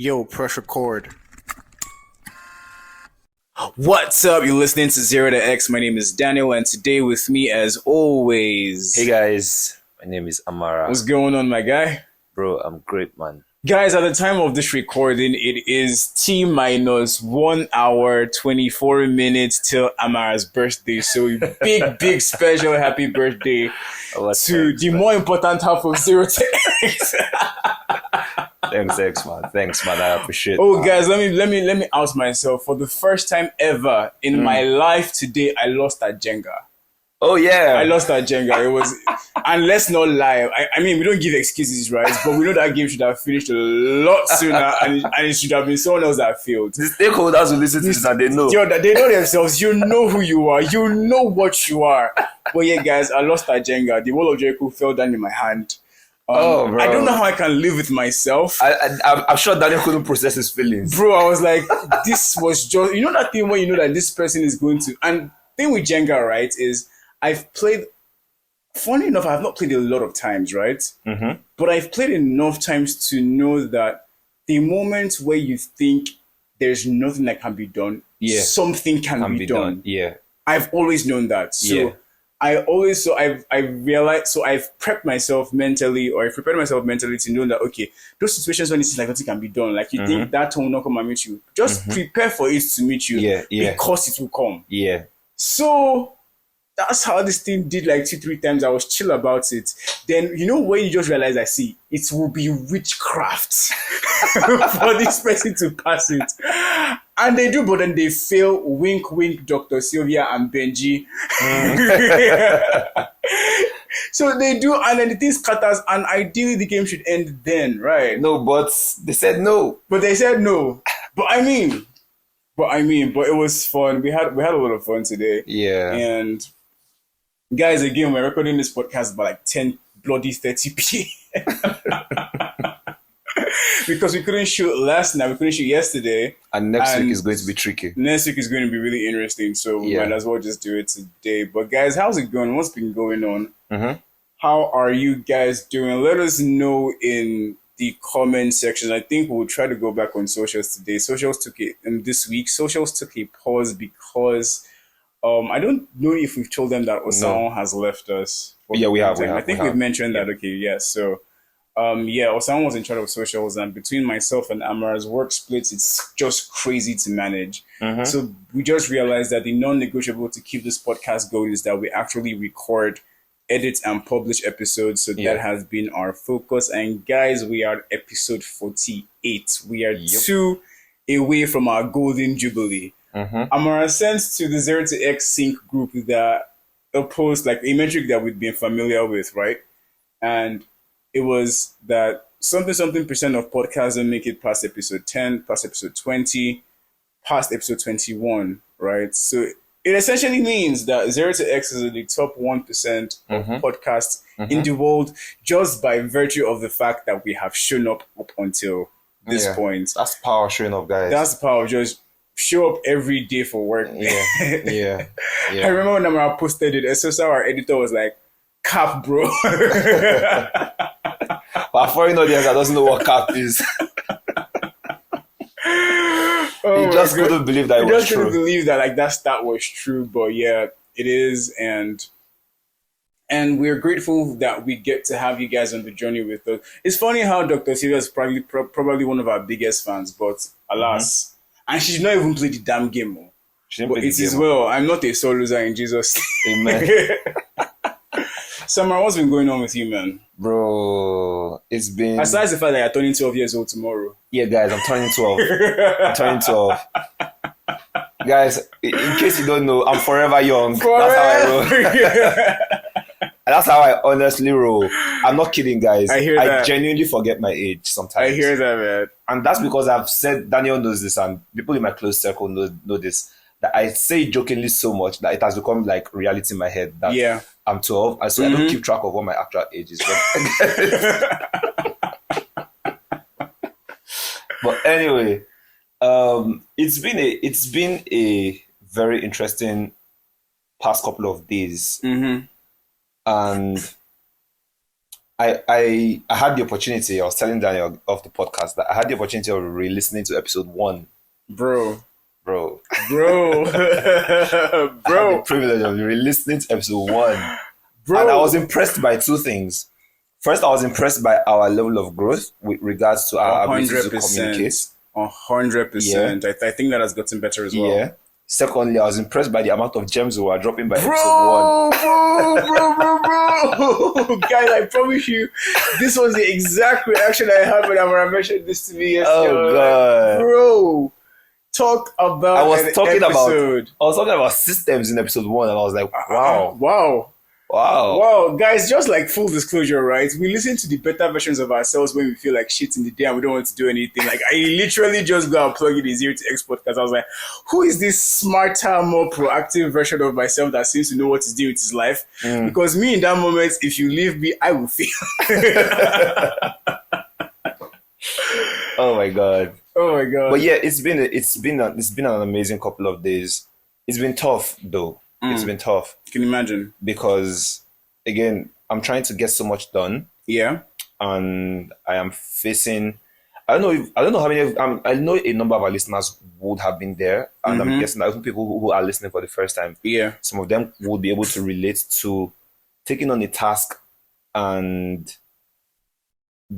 Yo, press record. What's up? You're listening to Zero to X. My name is Daniel, and today with me, as always. Hey guys, my name is Amara. What's going on, my guy? Bro, I'm great, man. Guys, at the time of this recording, it is T minus 1 hour, 24 minutes till Amara's birthday. So, big, special happy birthday to the more important half of Zero to X. Thanks, man. I appreciate it. Oh, guys, let me out myself. For the first time ever in my life today, I lost at Jenga. Oh yeah, I lost that Jenga. It was, and let's not lie. I mean, we don't give excuses, right? But we know that game should have finished a lot sooner, and it should have been someone else that failed. the stakeholders will listen to this and they know. They know themselves. You know who you are. You know what you are. But yeah, guys, I lost that Jenga. The wall of Jericho fell down in my hand. Oh, bro. I don't know how I can live with myself. I'm sure Daniel couldn't process his feelings. Bro, I was like, this was just, you know that thing where you know that this person is going to, and the thing with Jenga, right, is I've played, funny enough, I've not played a lot of times, right? Mm-hmm. But I've played enough times to know that the moment where you think there's nothing that can be done, something can be done. Yeah. I've always known that. So I've realized, so I've prepped myself mentally, or I've prepared myself mentally to know that, okay, those situations when it seems like nothing can be done, like you think that will not come and meet you, just prepare for it to meet you because it will come. Yeah. So that's how this thing did like 2-3 times. I was chill about it. Then, you know, when you just realize, I see, it will be witchcraft for this person to pass it. And they do, but then they fail. Wink, wink, Dr. Sylvia and Benji. So they do, and then the thing scatters, and ideally the game should end then, right? No, but they said no. But they said no. But it was fun. We had a lot of fun today. Yeah. And guys, again, we're recording this podcast by like 10:30 p.m. because we couldn't shoot last night, we couldn't shoot yesterday. And next week is going to be tricky. Next week is going to be really interesting, so we might as well just do it today. But guys, how's it going? What's been going on? Mm-hmm. How are you guys doing? Let us know in the comment section. I think we'll try to go back on socials today. Socials took it this week. Socials took a pause because I don't know if we've told them that Osama has left us. Yeah, we have. I think we've mentioned that. Okay, yes. So, Osama was in charge of socials, and between myself and Amara's work splits, it's just crazy to manage. So we just realized that the non-negotiable to keep this podcast going is that we actually record, edit, and publish episodes. So that has been our focus. And guys, we are at episode 48. We are 2 away from our golden jubilee. Amara sent to the 0 to X sync group a post, like a metric that we've been familiar with, right? And it was that something percent of podcasts don't make it past episode 10, past episode 20, past episode 21, right? So it essentially means that 0 to X is in the top 1% of podcasts in the world, just by virtue of the fact that we have shown up until this point. That's the power of showing up, guys. That's the power of just show up every day for work. Yeah. I remember when Amara posted it, SSR, our editor, was like, cap, bro. But for an audience that doesn't know what cap is, he just couldn't believe that it was true. Couldn't believe that like that stat was true, but yeah, it is, and we're grateful that we get to have you guys on the journey with us. It's funny how Dr. Sylvia is probably one of our biggest fans, but alas, and she's not even played the damn game. But it is well. I'm not a soul loser in Jesus. Amen. Summer, what's been going on with you, man? Bro, it's been... Aside the fact that you're turning 12 years old tomorrow. Yeah, guys, I'm turning 12. Guys, in case you don't know, I'm forever young. That's how I roll. That's how I honestly roll. I'm not kidding, guys. I hear that. I genuinely forget my age sometimes. I hear that, man. And that's because I've said, Daniel knows this, and people in my close circle know this, that I say it jokingly so much that it has become like reality in my head that I'm 12, and so I don't keep track of what my actual age is. But anyway, it's been a very interesting past couple of days, and I had the opportunity. I was telling Daniel of the podcast that I had the opportunity of re-listening to episode 1. Bro. Bro. Bro. I had the Bro. privilege of re-listening to episode 1. Bro. And I was impressed by 2 things. First, I was impressed by our level of growth with regards to our ability to communicate. 100%. Yeah. I think that has gotten better as well. Yeah. Secondly, I was impressed by the amount of gems we were dropping by episode 1. Bro. Guys, I promise you, this was the exact reaction I had when Amara mentioned this to me yesterday. Oh, God. Like, bro, talk about I was talking episode. about systems in episode 1, and I was like, wow. Wow, guys, just like full disclosure, right? We listen to the better versions of ourselves when we feel like shit in the day and we don't want to do anything. Like, I literally just go and plug in the 0 to X podcast. I was like, who is this smarter, more proactive version of myself that seems to know what he's doing with his life? Because me in that moment, if you leave me, I will fail. Oh my god. But yeah, it's been an amazing couple of days. It's been tough though. It's been tough. Can you imagine? Because again, I'm trying to get so much done. Yeah. And I am facing. I don't know how many. I know a number of our listeners would have been there, and I'm guessing that people who are listening for the first time. Yeah. Some of them would be able to relate to taking on a task and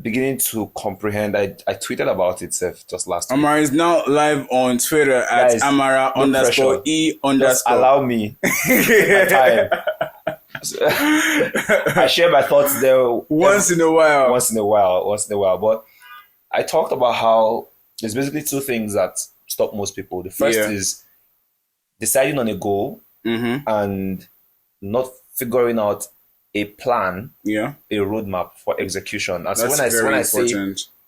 beginning to comprehend. I tweeted about it just last week. Amara is now live on Twitter at Guys, Amara no _E_. Just allow me my time. I share my thoughts there once in a while. But I talked about how there's basically 2 things that stop most people. The first is deciding on a goal and not figuring out a plan, a roadmap for execution. And so when I say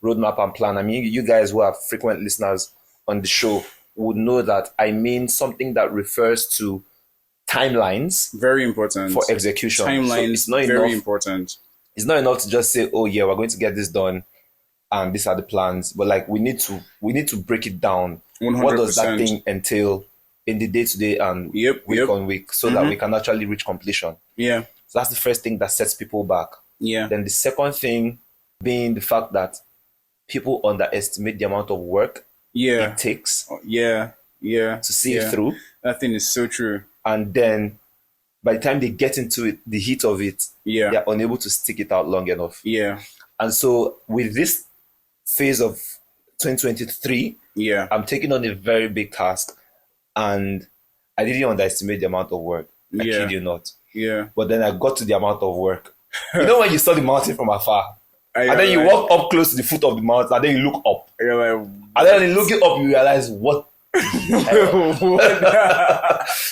roadmap and plan, I mean, you guys who are frequent listeners on the show would know that I mean something that refers to timelines. Very important. For execution. Timelines, so it's not very enough, important. It's not enough to just say, oh yeah, we're going to get this done and these are the plans. But like we need to break it down. 100%. What does that thing entail in the day-to-day and week on week so that we can actually reach completion? Yeah. So that's the first thing that sets people back. Yeah. Then the second thing being the fact that people underestimate the amount of work it takes to see it through. That thing is so true. And then by the time they get into it, the heat of it, they're unable to stick it out long enough. Yeah. And so with this phase of 2023, I'm taking on a very big task, and I didn't underestimate the amount of work. I kid you not. Yeah. But then I got to the amount of work. You know when you saw the mountain from afar, and then you walk up close to the foot of the mountain, and then you look up. You're like, and then you looking up, you realize what.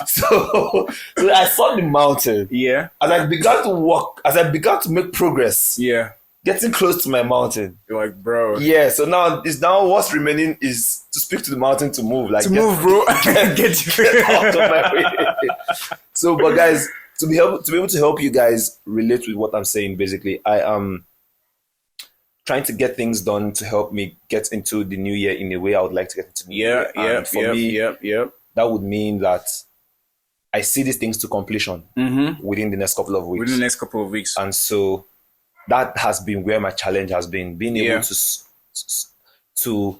So I saw the mountain. Yeah. As I began to walk, as I began to make progress. Yeah. Getting close to my mountain. You're like, bro. Yeah. So now what's remaining is to speak to the mountain to move. Like move, bro. Get out of my way. So, but guys, to be able to help you guys relate with what I'm saying, basically, I am trying to get things done to help me get into the new year in a way I would like to get into the new year. And for me, that would mean that I see these things to completion within the next couple of weeks. Within the next couple of weeks. And so that has been where my challenge has been, being able to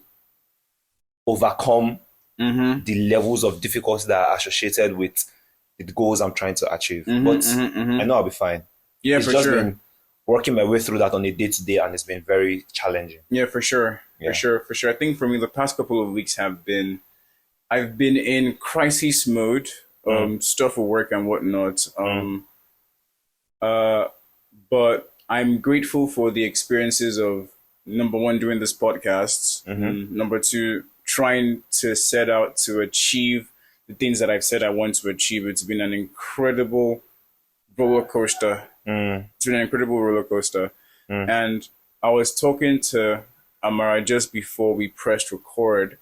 overcome the levels of difficulty that are associated with the goals I'm trying to achieve. But I know I'll be fine. Yeah, it's just been working my way through that on a day-to-day, and it's been very challenging. Yeah, for sure. For sure. I think for me, the past couple of weeks I've been in crisis mode, stuff for work and whatnot. But I'm grateful for the experiences of, number one, doing this podcast, number two, trying to set out to achieve the things that I've said I want to achieve. It's been an incredible roller coaster. It's been an incredible roller coaster. And I was talking to Amara just before we pressed record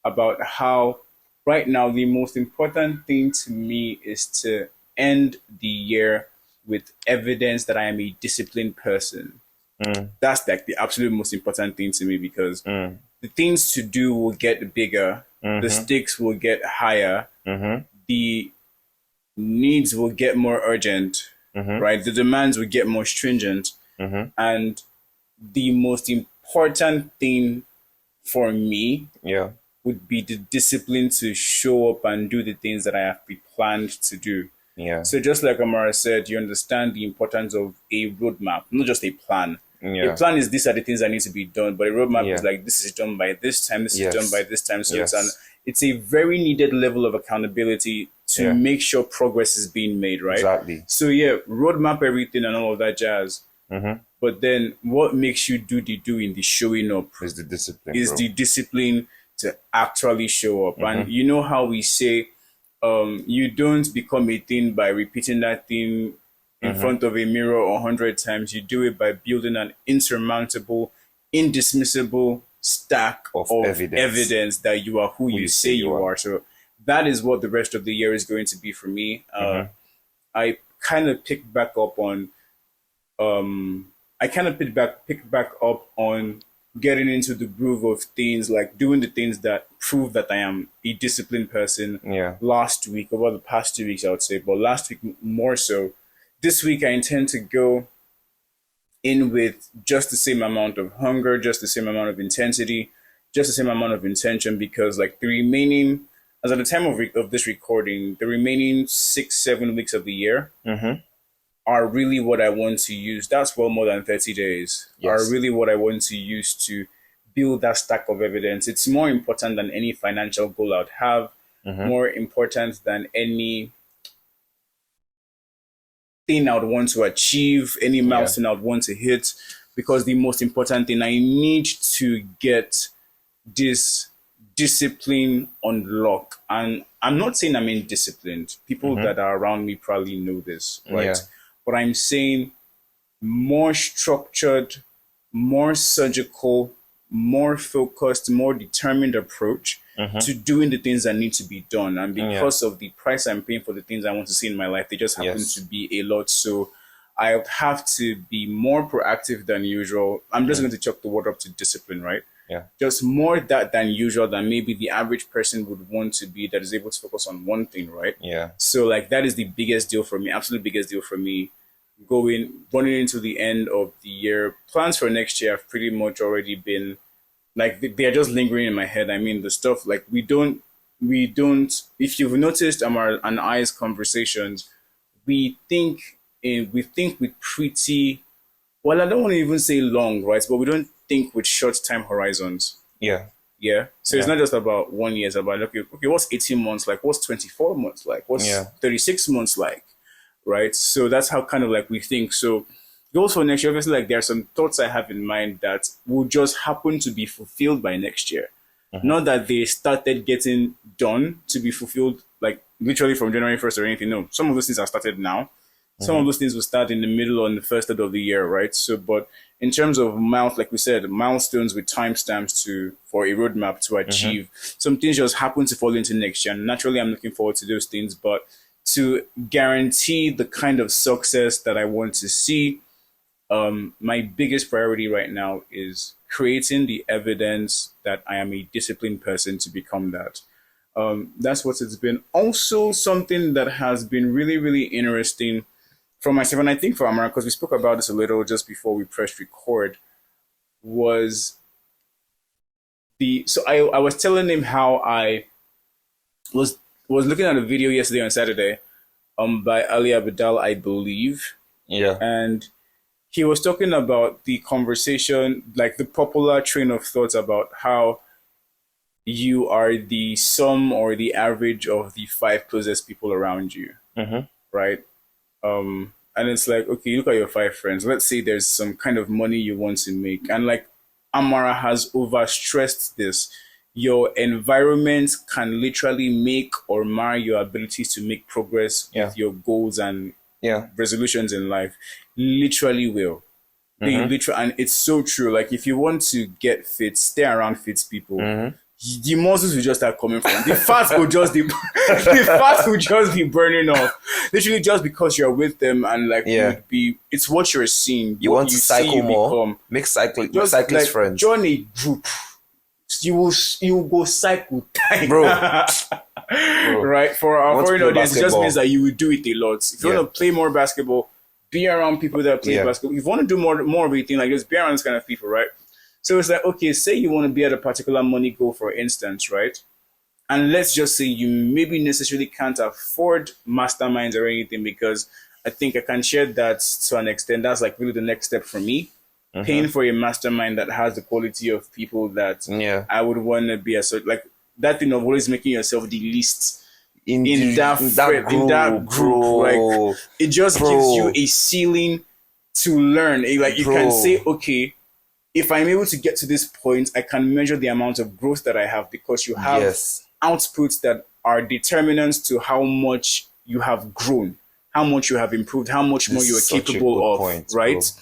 about how right now the most important thing to me is to end the year with evidence that I am a disciplined person. That's like the absolute most important thing to me, because the things to do will get bigger, the stakes will get higher, the needs will get more urgent, right? The demands will get more stringent. And the most important thing for me would be the discipline to show up and do the things that I have planned to do. Yeah. So just like Amara said, you understand the importance of a roadmap, not just a plan. A plan is these are the things that need to be done, but a roadmap is like this is done by this time, this is done by this time. So it's a very needed level of accountability to make sure progress is being made, right? Exactly. So roadmap everything and all of that jazz. But then what makes you do the doing, the showing up is the discipline. The discipline to actually show up. And you know how we say you don't become a thing by repeating that thing in front of a mirror 100 times. You do it by building an insurmountable, indismissible stack of evidence that you are who you say you are. So that is what the rest of the year is going to be for me. I kind of picked back up on getting into the groove of things, like doing the things that prove that I am a disciplined person. Last week, over the past 2 weeks, I would say, but last week more so. This week, I intend to go in with just the same amount of hunger, just the same amount of intensity, just the same amount of intention, because like the remaining, as at the time of this recording, the remaining 6-7 weeks of the year are really what I want to use. That's well more than 30 days. Are really what I want to use to build that stack of evidence. It's more important than any financial goal I'd have, more important than any thing I would want to achieve, any milestone I would want to hit, because the most important thing, I need to get this discipline on lock. And I'm not saying I'm indisciplined. People that are around me probably know this, right? But I'm saying more structured, more surgical, more focused, more determined approach to doing the things that need to be done. And because of the price I'm paying for the things I want to see in my life, they just happen to be a lot. So I have to be more proactive than usual. I'm just going to chuck the word up to discipline, right? Just more than usual, than maybe the average person would want to be, that is able to focus on one thing, right? So like that is the biggest deal for me, absolute biggest deal for me. Running into the end of the year, plans for next year have pretty much already been like they are just lingering in my head. I mean, the stuff like we don't. If you've noticed Amar and I's conversations, we think with pretty. Well, I don't want to even say long, right? But we don't think with short time horizons. So it's not just about 1 year. It's about okay, what's 18 months like? What's 24 months like? What's 36 months like? Right? So that's how kind of like we think. So goals for next year, obviously, like there are some thoughts I have in mind that will just happen to be fulfilled by next year. Not that they started getting done to be fulfilled like literally from January 1st or anything. No, some of those things are started now. Some of those things will start in the middle or in the first third of the year, right? So, but in terms of like we said, milestones with timestamps for a roadmap to achieve, some things just happen to fall into next year. And naturally, I'm looking forward to those things. But to guarantee the kind of success that I want to see, my biggest priority right now is creating the evidence that I am a disciplined person to become that. That's what it's been. Also, something that has been really, really interesting for myself, and I think for Amara, because we spoke about this a little just before we pressed record, was I was telling him how I was looking at a video yesterday on Saturday by Ali Abdal, I believe. And he was talking about the conversation, like the popular train of thought about how you are the sum or the average of the 5 closest people around you, right? And it's like, okay, look at your 5 friends. Let's say there's some kind of money you want to make. And like Amara has overstressed this. Your environment can literally make or mar your abilities to make progress with your goals and resolutions in life. Literally will. They literally, and it's so true. Like if you want to get fit, stay around fit people. The muscles will just start coming from. The fat will just be burning off. Literally just because you're with them and like it's what you're seeing. You want to cycle more? Make cyclist like, friends. Join a group. You will go cycle time. Bro. Right? For our foreign audience, it just means that you will do it a lot. If you want to play more basketball, be around people that play basketball. If you want to do more of a thing, like just be around this kind of people, right? So it's like, okay, say you want to be at a particular money goal, for instance, right? And let's just say you maybe necessarily can't afford masterminds or anything, because I think I can share that to an extent. That's like really the next step for me. Paying for a mastermind that has the quality of people that I would want to be like that thing of always making yourself the least in that group. Like, it just gives you a ceiling to learn. Like, you can say, okay, if I'm able to get to this point, I can measure the amount of growth that I have, because you have outputs that are determinants to how much you have grown, how much you have improved, how much more you are capable of, right?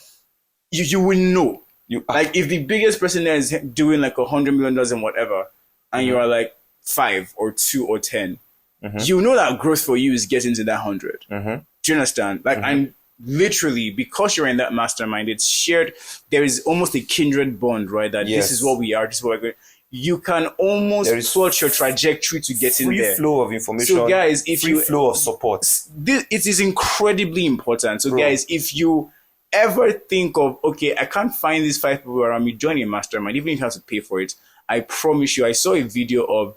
You will know. Like, if the biggest person there is doing like $100 million and whatever, and you are like 5 or 2 or 10, you know that growth for you is getting to that 100. Do you understand? Like, and literally, because you're in that mastermind, it's shared. There is almost a kindred bond, right? That this is what we are. This is what we're going. You can almost plot your trajectory to get in there. Free flow of information. So, guys, if free flow of support. It is incredibly important. So, guys, if you ever think of, okay, I can't find these 5 people around me, join a mastermind, even if you have to pay for it. I promise you, I saw a video of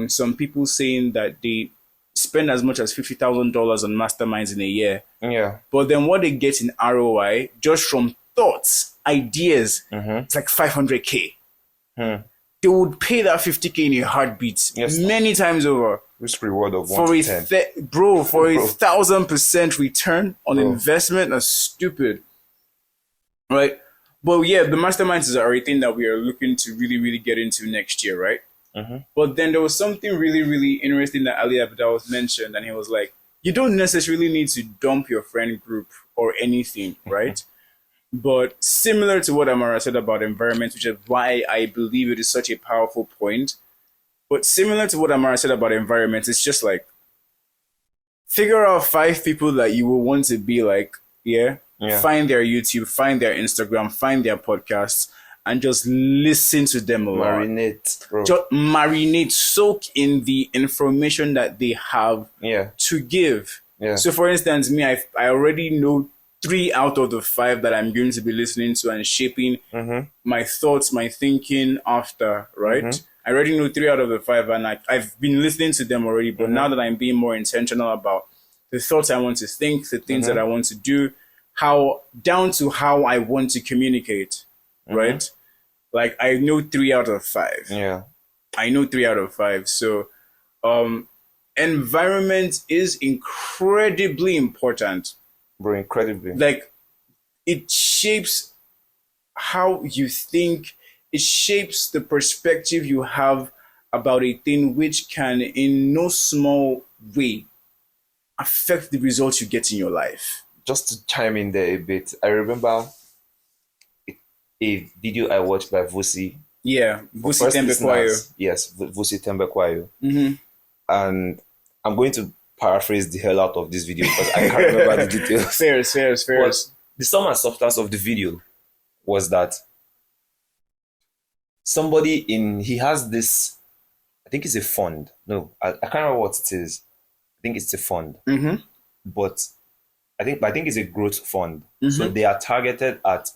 some people saying that they spend as much as $50,000 on masterminds in a year. Yeah. But then what they get in ROI, just from thoughts, ideas, it's like $500K. They would pay that $50K in a heartbeat, many times over. Risk reward of 1 to 10. For a 1,000% return on investment, that's stupid. Right? But yeah, the masterminds are a thing that we are looking to really, really get into next year, right? But then there was something really, really interesting that Ali Abdal mentioned, and he was like, you don't necessarily need to dump your friend group or anything, right? But similar to what Amara said about environment, which is why I believe it is such a powerful point, but similar to what Amara said about environment, it's just like, figure out 5 people that you will want to be like, find their YouTube, find their Instagram, find their podcasts, and just listen to them a lot. Marinate, bro. Just marinate, soak in the information that they have to give. So, for instance, me, I already know 3 out of the 5 that I'm going to be listening to and shaping my thoughts, my thinking after, right? I already know 3 out of the 5, and I've been listening to them already, but now that I'm being more intentional about the thoughts I want to think, the things that I want to do, down to how I want to communicate, right? Like, I know 3 out of 5. I know 3 out of 5. So, environment is incredibly important. Bro, incredibly. Like, it shapes how you think. It shapes the perspective you have about a thing, which can, in no small way, affect the results you get in your life. Just to chime in there a bit, I remember a video I watched by Vusi. Yeah, Vusi Tembekwayo. Yes, Vusi Tembekwayo. And I'm going to paraphrase the hell out of this video because I can't remember the details. Fair. But the sum and substance of the video was that he has this, I think it's a fund. No, I can't remember what it is. I think it's a fund. But I think it's a growth fund. So they are targeted at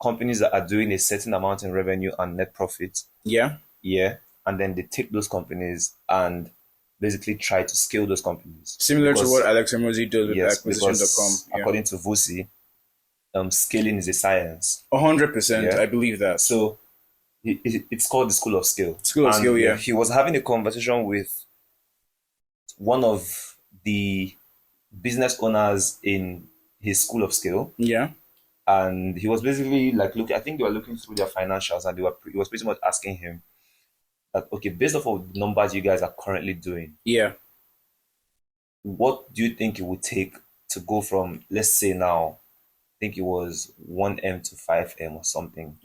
companies that are doing a certain amount in revenue and net profit. Yeah. And then they take those companies and basically try to scale those companies. Similar to what Alex Emozi does with acquisition.com. According to Vusi, scaling is a science. 100%, I believe that. So it's called the School of Scale. He was having a conversation with one of the business owners in his School of Scale. And he was basically like, I think they were looking through their financials, and he was pretty much asking him that, okay, based off of the numbers you guys are currently doing, what do you think it would take to go from, let's say now, I think it was 1M to 5M or something.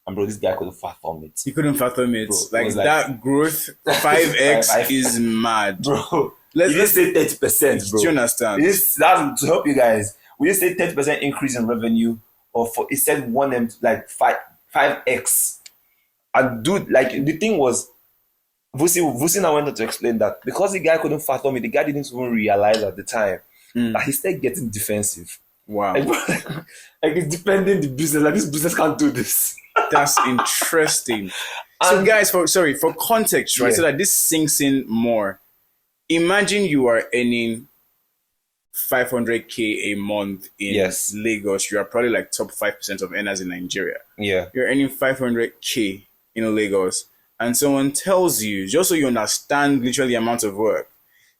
And bro, this guy couldn't fathom it. He couldn't fathom it. Bro, that growth, 5X is mad. Bro, let's say 30%, bro. Do you understand? That's to help you guys. We just say 30% increase in revenue, it said 1M, like 5X. And dude, like, the thing was, Vusi now went on to explain that because the guy couldn't fathom it, the guy didn't even realize at the time that he started getting defensive. Wow. Like it's defending the business. Like, this business can't do this. That's interesting. So guys, for context, right? Yeah. So that this sinks in more. Imagine you are earning 500K a month in Yes. Lagos. You are probably like top 5% of earners in Nigeria. Yeah. You're earning 500K in Lagos, and someone tells you, just so you understand literally the amount of work,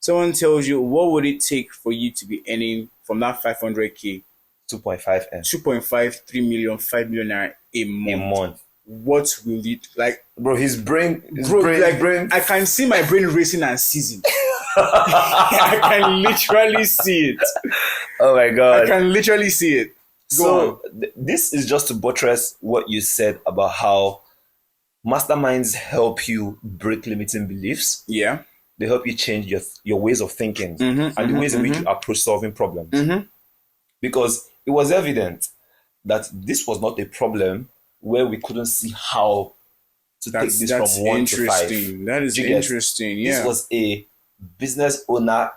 someone tells you, what would it take for you to be earning from that 500K 2.5 M 2.5, 3 million, 5 million naira a month? a month. What will it like? Bro, his brain. I can see my brain racing and seizing. I can literally see it. Oh my God. I can literally see it. So this is just to buttress what you said about how masterminds help you break limiting beliefs. Yeah. They help you change your ways of thinking and the ways in which you approach solving problems. Because it was evident that this was not a problem where we couldn't see how to take this from 1 to 5. That is interesting. Yeah. This was a business owner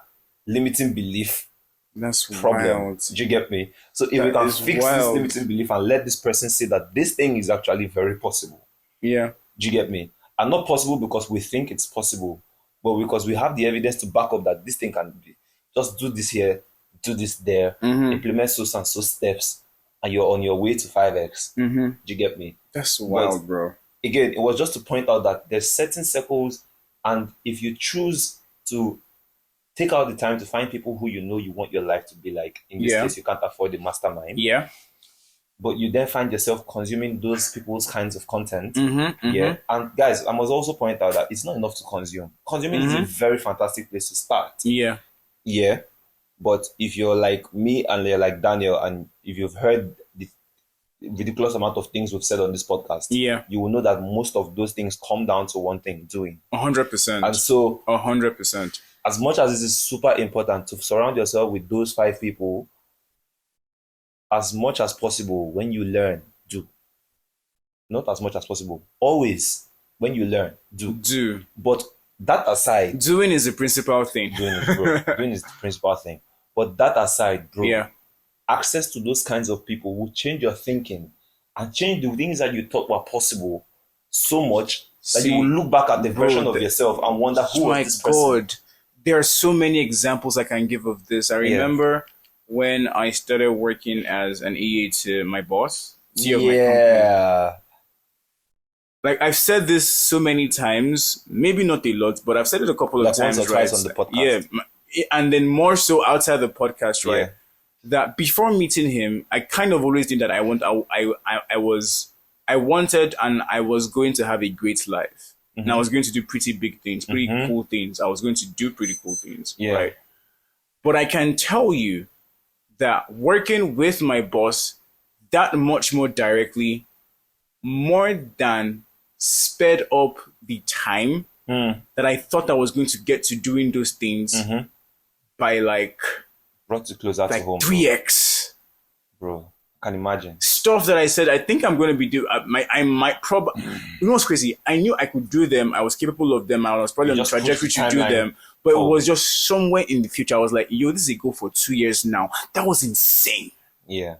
limiting belief That's problem. wild. Do you get me? So if we can fix this limiting belief and let this person see that this thing is actually very possible. Yeah. Do you get me? And not possible because we think it's possible, but because we have the evidence to back up that this thing can be. Just do this here, do this there, implement so and so steps, and you're on your way to 5x. Do you get me? That's wild, bro. Again, it was just to point out that there's certain circles, and if you choose to take out the time to find people who you know you want your life to be like, in this case, you can't afford the mastermind. Yeah. But you then find yourself consuming those people's kinds of content. Yeah. And guys, I must also point out that it's not enough to consume. Consuming is a very fantastic place to start. Yeah. Yeah. But if you're like me and you're like Daniel, and if you've heard the ridiculous amount of things we've said on this podcast, you will know that most of those things come down to one thing: doing. 100%. And so 100%. As much as it is super important to surround yourself with those 5 people, as much as possible, when you learn, do. Not as much as possible. Always, when you learn, do. But that aside, doing is the principal thing. Doing is the principal thing. But that aside, bro, access to those kinds of people will change your thinking and change the things that you thought were possible so much that you will look back at the version of yourself and wonder who was this person. My God. There are so many examples I can give of this. I remember when I started working as an EA to my boss, CEO of my company. Like, I've said this so many times, maybe not a lot, but I've said it a couple of times, once or twice on the podcast. Yeah, and then more so outside the podcast, right? That before meeting him, I kind of always did that. I wanted and I was going to have a great life. And I was going to do pretty big things, pretty cool things. I was going to do pretty cool things, right? But I can tell you that working with my boss that much more directly, more than sped up the time that I thought I was going to get to doing those things by like brought you closer to home, 3x, bro. I can imagine stuff that I said I think I'm going to be doing. I might probably. You know what's crazy? I knew I could do them. I was capable of them. I was probably on the trajectory to do them. But it was just somewhere in the future. I was like, yo, this is a goal for 2 years now. That was insane. Yeah.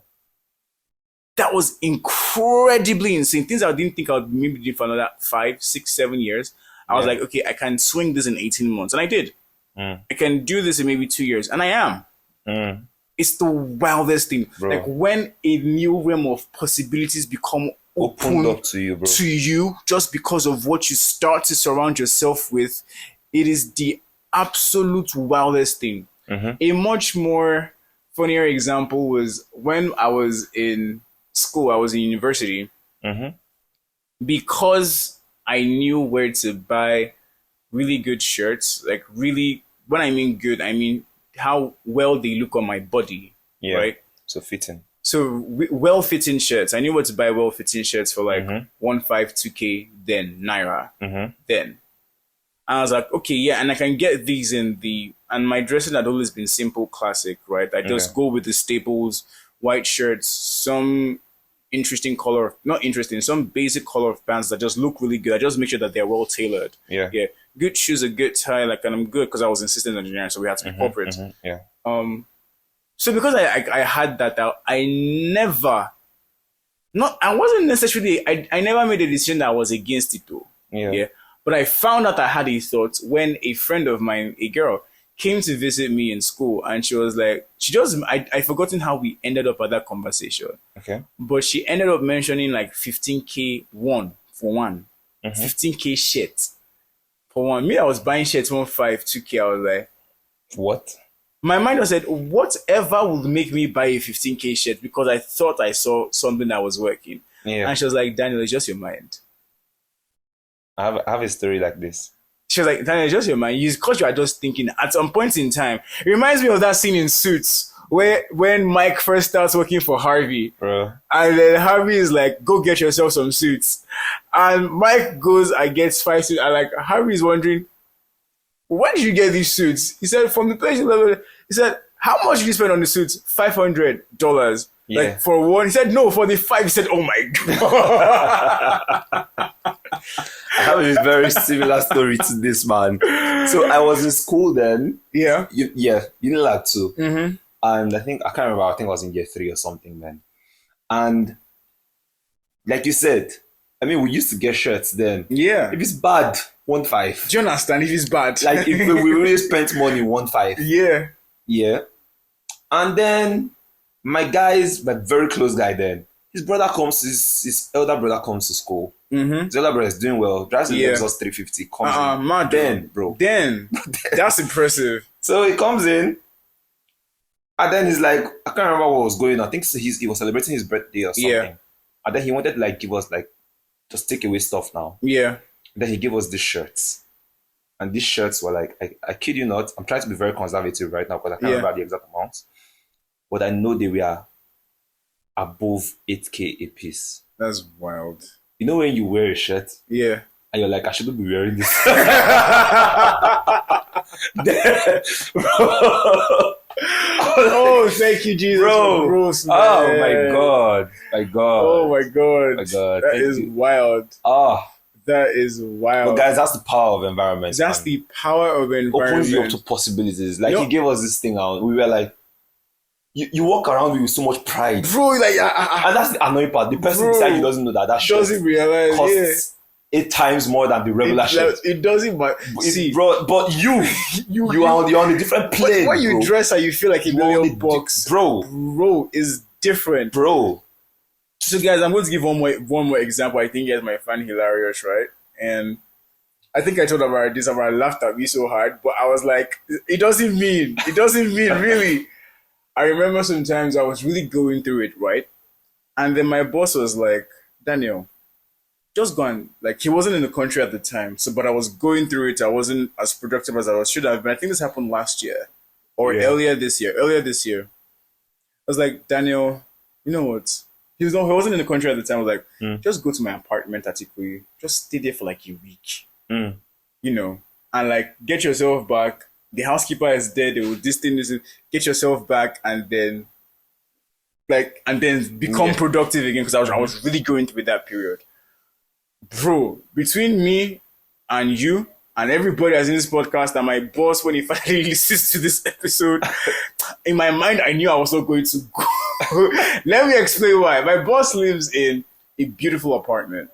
That was incredibly insane. Things I didn't think I would maybe do for another 5, 6, 7 years. I was like, okay, I can swing this in 18 months. And I did. I can do this in maybe 2 years. And I am. It's the wildest thing. Bro. Like when a new realm of possibilities become opened up to you, bro. To you, just because of what you start to surround yourself with, it is the absolute wildest thing. A much more funnier example was when I was in school, I was in university. Because I knew where to buy really good shirts, like really, when I mean good, I mean how well they look on my body, right? So fitting. So well-fitting shirts. I knew where to buy well-fitting shirts for like 2K, then Naira, then. And I was like, okay, yeah, and I can get these and my dressing had always been simple, classic, right? I just go with the staples, white shirts, some interesting color, not interesting, some basic color of pants that just look really good. I just make sure that they're well tailored. Yeah. Good shoes, a good tie, like, and I'm good because I was in systems engineering, so we had to be corporate. So because I had that, I wasn't necessarily, I never made a decision that I was against it though. Yeah. But I found out I had a thought when a friend of mine, a girl, came to visit me in school, and she was like, I forgotten how we ended up at that conversation. Okay. But she ended up mentioning like 15K for one. 15K shit for one. Me, I was buying shirts 2K. I was like, what? My mind was said, whatever would make me buy a 15K shirt, because I thought I saw something that was working. Yeah. And she was like, Daniel, it's just your mind. I have a story like this. She was like, Daniel, it's just your mind. Because you are just thinking at some point in time. It reminds me of that scene in Suits where when Mike first starts working for Harvey. Bro. And then Harvey is like, go get yourself some suits. And Mike goes and gets 5 suits. And like Harvey is wondering, where did you get these suits? He said, from the place level. He said, how much did you spend on the suits? $500. Yeah. Like for one. He said, no, for the 5. He said, oh my God. I have a very similar story to this, man. So I was in school then. Yeah. Unilag too. Mm-hmm. And I can't remember, I think I was in year 3 or something, man. And like you said, I mean, we used to get shirts then. Yeah. If it's bad, 1.5. Do you understand? If it's bad. Like if we really spent money, 1.5. Yeah. Yeah. And then my very close guy then, his elder brother comes to school. Mm-hmm. His elder brother is doing well. Drives in Lexus 350. Comes in. Man, then, bro. Then. That's impressive. So he comes in. And then he's like, I can't remember what was going on. I think he was celebrating his birthday or something. Yeah. And then he wanted to like give us like, just take away stuff now. Yeah. And then he gave us these shirts. And these shirts were like, I kid you not, I'm trying to be very conservative right now because I can't remember the exact amounts. But I know they were above 8K a piece. That's wild. You know when you wear a shirt? Yeah. And you're like, I shouldn't be wearing this. Oh, thank you, Jesus. Bro. Gross, oh my God. Oh my God. That is wild. Oh. That is wild. But guys, that's the power of environment. That's the power of environment. Opens you up to possibilities. Like he gave us this thing out. We were like, you walk around with so much pride. Bro, like and that's the annoying part. The person inside you doesn't know that shirt doesn't realize costs 8 times more than the regular shirt. It doesn't matter. See, bro, but you're on a different plane. When you dress and you feel like $1 million, bro, is different, bro. So guys, I'm going to give one more example. I think you guys might find hilarious, right? And I think I told about this, I laughed at me so hard, but I was like, it doesn't mean really. I remember sometimes I was really going through it, right? And then my boss was like, Daniel, just go and, like, he wasn't in the country at the time, but I was going through it. I wasn't as productive as I should have been. I think this happened last year or earlier this year. I was like, Daniel, you know what? He wasn't in the country at the time. I was like, just go to my apartment at Ikoyi. Just stay there for like a week. You know, and like get yourself back. The housekeeper is there. They will get yourself back and then become productive again, because I was really going through that period. Bro, between me and you and everybody that's in this podcast and my boss, when he finally listens to this episode, in my mind, I knew I was not going to go. Let me explain why. My boss lives in a beautiful apartment,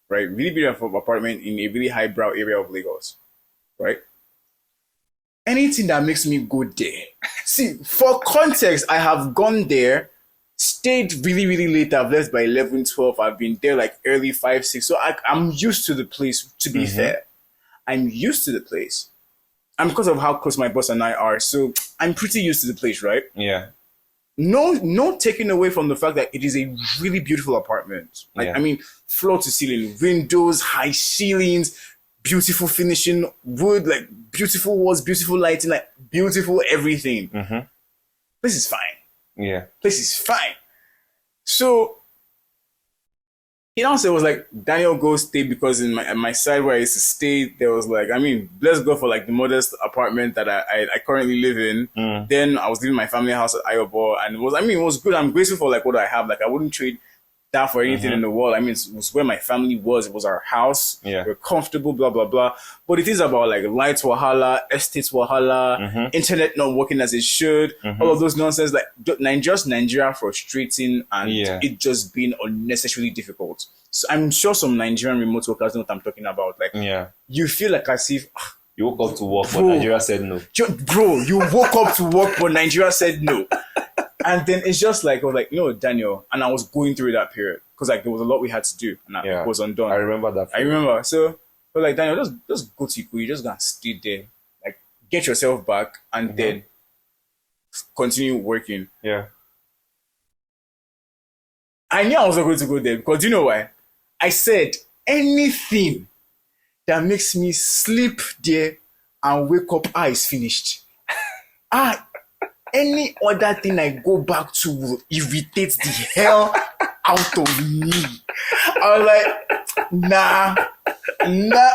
right? Really beautiful apartment in a really highbrow area of Lagos, right? Anything that makes me go there. See, for context, I have gone there, stayed really, really late. I've left by 11, 12. I've been there like early 5, 6. So I'm used to the place, to be fair. I'm used to the place. And because of how close my boss and I are, so I'm pretty used to the place, right? Yeah. No taking away from the fact that it is a really beautiful apartment. Like, I mean, floor to ceiling, windows, high ceilings, beautiful finishing, wood, like beautiful walls, beautiful lighting, like beautiful everything. Place is fine. Yeah. Place is fine. So he also was like, Daniel, go stay, because in my side where I used to stay, there was like, I mean, let's go for like the modest apartment that I currently live in. Then I was leaving my family house at Ayobo, and it was good. I'm grateful for like what I have. Like I wouldn't trade staff or anything in the world. I mean, it was where my family was. It was our house. Yeah. We're comfortable, blah, blah, blah. But it is about like lights wahala, estates wahala, internet not working as it should, all of those nonsense. Like Nigeria frustrating and it just being unnecessarily difficult. So I'm sure some Nigerian remote workers know what I'm talking about. Like, you feel like as if you woke up to work, but Nigeria said no. Bro, you woke up to work, but Nigeria said no. And then it's just like, I was like, no, Daniel. And I was going through that period because like there was a lot we had to do and it was undone. I remember that. I remember. So, but like, Daniel, just go to Iku. You just gonna stay there. Like, get yourself back and then continue working. Yeah. I knew I was not going to go there because you know why? I said anything that makes me sleep there and wake up, is finished. Any other thing I go back to will irritate the hell out of me. I was like, nah,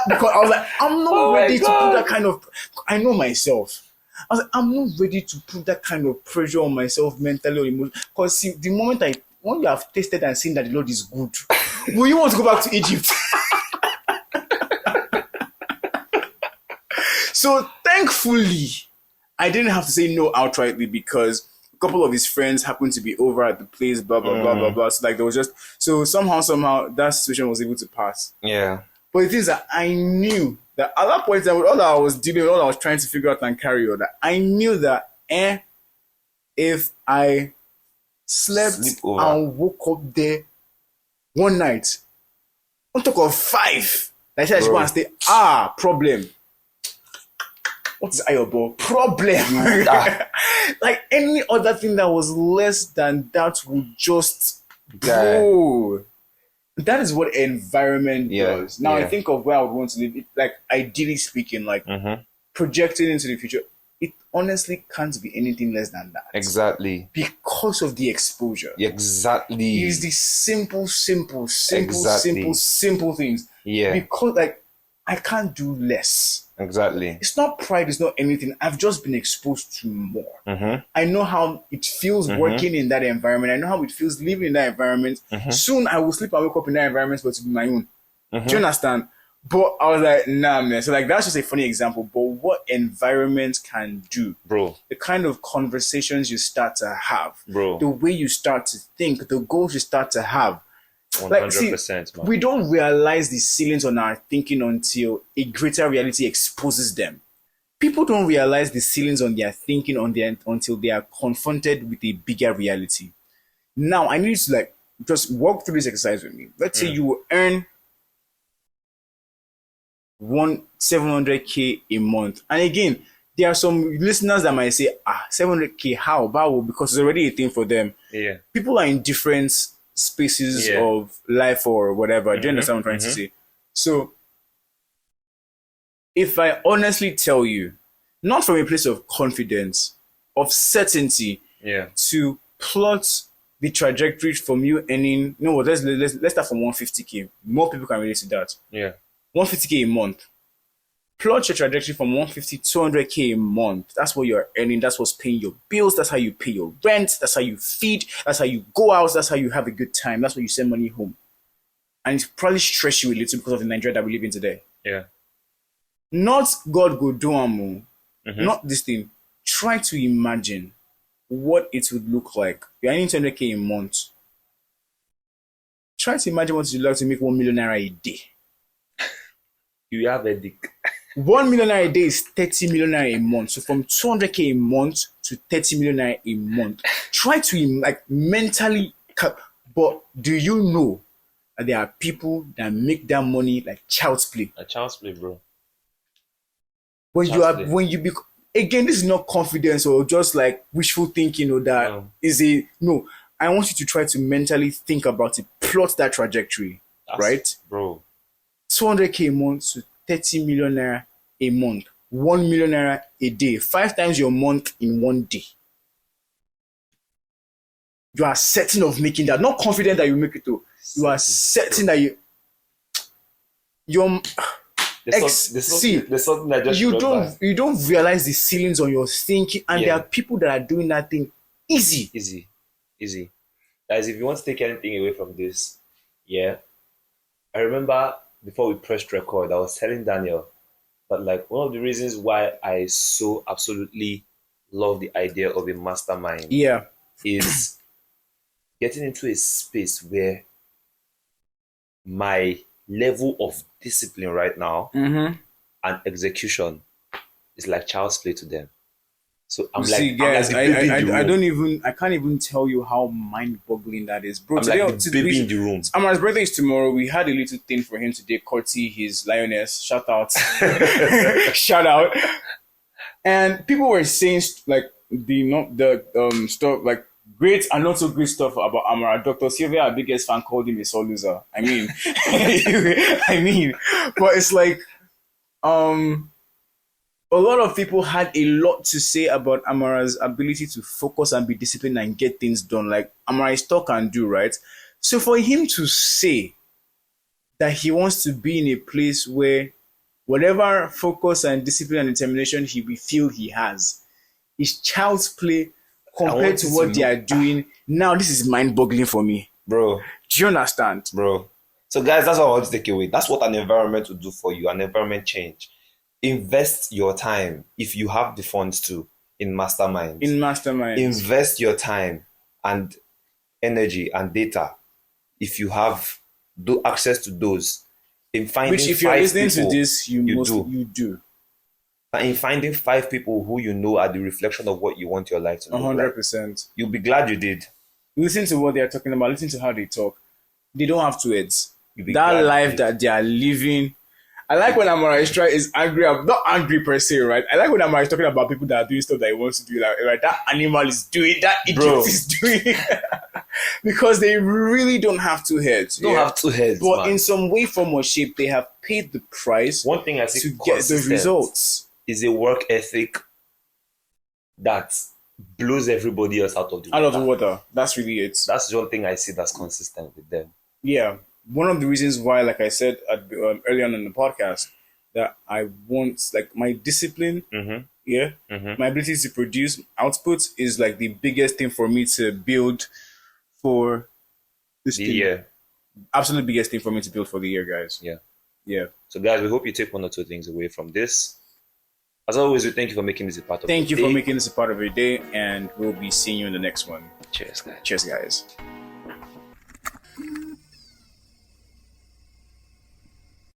because I was like, I'm not ready to put that kind of, I know myself. I was like, I'm not ready to put that kind of pressure on myself mentally or emotionally. Because see, the moment when you have tasted and seen that the Lord is good, will you want to go back to Egypt? So thankfully, I didn't have to say no outrightly because a couple of his friends happened to be over at the place, blah, blah, blah, blah, blah. So like there was just, so somehow that situation was able to pass. Yeah. But the thing is that I knew that at that point, all I was dealing with, all I was trying to figure out and carry on, that I knew that if I slept and woke up there one night, on top of 5, I said I should go and stay, problem. What is Ayobo? Problem. Like any other thing that was less than that would just go. That is what environment does. Now I think of where I would want to live. Like ideally speaking, like projecting into the future, it honestly can't be anything less than that. Exactly. Because of the exposure. Exactly. It's the simple things. Yeah. Because like I can't do less. Exactly. It's not pride, it's not anything. I've just been exposed to more. I know how it feels working in that environment. I know how it feels living in that environment. Soon I will sleep and wake up in that environment, but to be my own. Do you understand? But I was like, nah, man. So like that's just a funny example. But what environment can do, bro? The kind of conversations you start to have, bro. The way you start to think, the goals you start to have. 100%, like, see, man. We don't realize the ceilings on our thinking until a greater reality exposes them. People don't realize the ceilings on their thinking until they are confronted with a bigger reality. Now, I need you to like just walk through this exercise with me. Let's say you earn 700K a month. And again, there are some listeners that might say, 700K, how? Because it's already a thing for them. Yeah. People are in different spaces of life or whatever. Do you understand what I'm trying to say? So, if I honestly tell you, not from a place of confidence, of certainty, to plot the trajectory from you earning, let's start from 150K. More people can relate to that. Yeah. 150K a month. Plot your trajectory from 150 to 200K a month. That's what you're earning. That's what's paying your bills. That's how you pay your rent. That's how you feed. That's how you go out. That's how you have a good time. That's why you send money home. And it's probably stress you a little because of the Nigeria that we live in today. Yeah. Not God go do amu. Not this thing. Try to imagine what it would look like. You're earning 200K a month. Try to imagine what it would look like to make 1 million naira a day. You have a dick. 1 million naira a day is 30 million naira a month. So from 200K a month to 30 million naira a month. Try to like mentally, but do you know that there are people that make that money like child's play? A child's play, bro. Again, this is not confidence or just like wishful thinking or that no. I want you to try to mentally think about it, plot that trajectory, right? Bro. 200K a month to 30 million naira a month. 1 million naira a day. 5 times your month in one day. You are certain of making that. Not confident that you make it though. You are certain that there's something that just you don't realize the ceilings on your thinking, and there are people that are doing that thing easy. Guys, if you want to take anything away from this, yeah, I remember before we pressed record, I was telling Daniel that like one of the reasons why I so absolutely love the idea of a mastermind Yeah. is getting into a space where my level of discipline right now and execution is like child's play to them. So I'm See, like, guys, I'm like the baby in the room. I can't even tell you how mind-boggling that is, bro. I'm like the baby in the room. Amara's birthday is tomorrow. We had a little thing for him today, courtesy his lioness. Shout out, shout out. And people were saying like the stuff like great and not so great stuff about Amara. Dr. Sylvia, our biggest fan, called him a sore loser. I mean, but it's like a lot of people had a lot to say about Amara's ability to focus and be disciplined and get things done. Like Amara is talk and do, right? So for him to say that he wants to be in a place where whatever focus and discipline and determination we feel he has is child's play compared to what they are doing now, this is mind-boggling for me, bro. Do you understand, bro? So guys, that's what I want to take away. That's what an environment will do for you. An environment change. Invest your time if you have the funds to in masterminds. Invest your time and energy and data if you have access to those. In finding which, if you're listening people, to this, you do. And in finding 5 people who you know are the reflection of what you want your life to be. 100%. You'll be glad you did. Listen to what they are talking about. Listen to how they talk. They don't have two heads. That life that they are living. I like when Amara is angry. I'm not angry per se, right? I like when Amara is talking about people that are doing stuff that he wants to do. Like, right, that animal is doing, that idiot is doing. Because they really don't have two heads. Don't have two heads. But in some way, form, or shape, they have paid the price. One thing I see to get the results is a work ethic that blows everybody else out of the water. That's really it. That's the one thing I see that's consistent with them. Yeah. One of the reasons why, like I said earlier on in the podcast, that I want, like, my discipline, my ability to produce output is like the biggest thing for me to build for this year. Absolute biggest thing for me to build for the year, guys. Yeah. So, guys, we hope you take 1 or 2 things away from this. As always, we thank you for making this a part of your day. Thank you for making this a part of your day, and we'll be seeing you in the next one. Cheers, guys. Cheers, guys.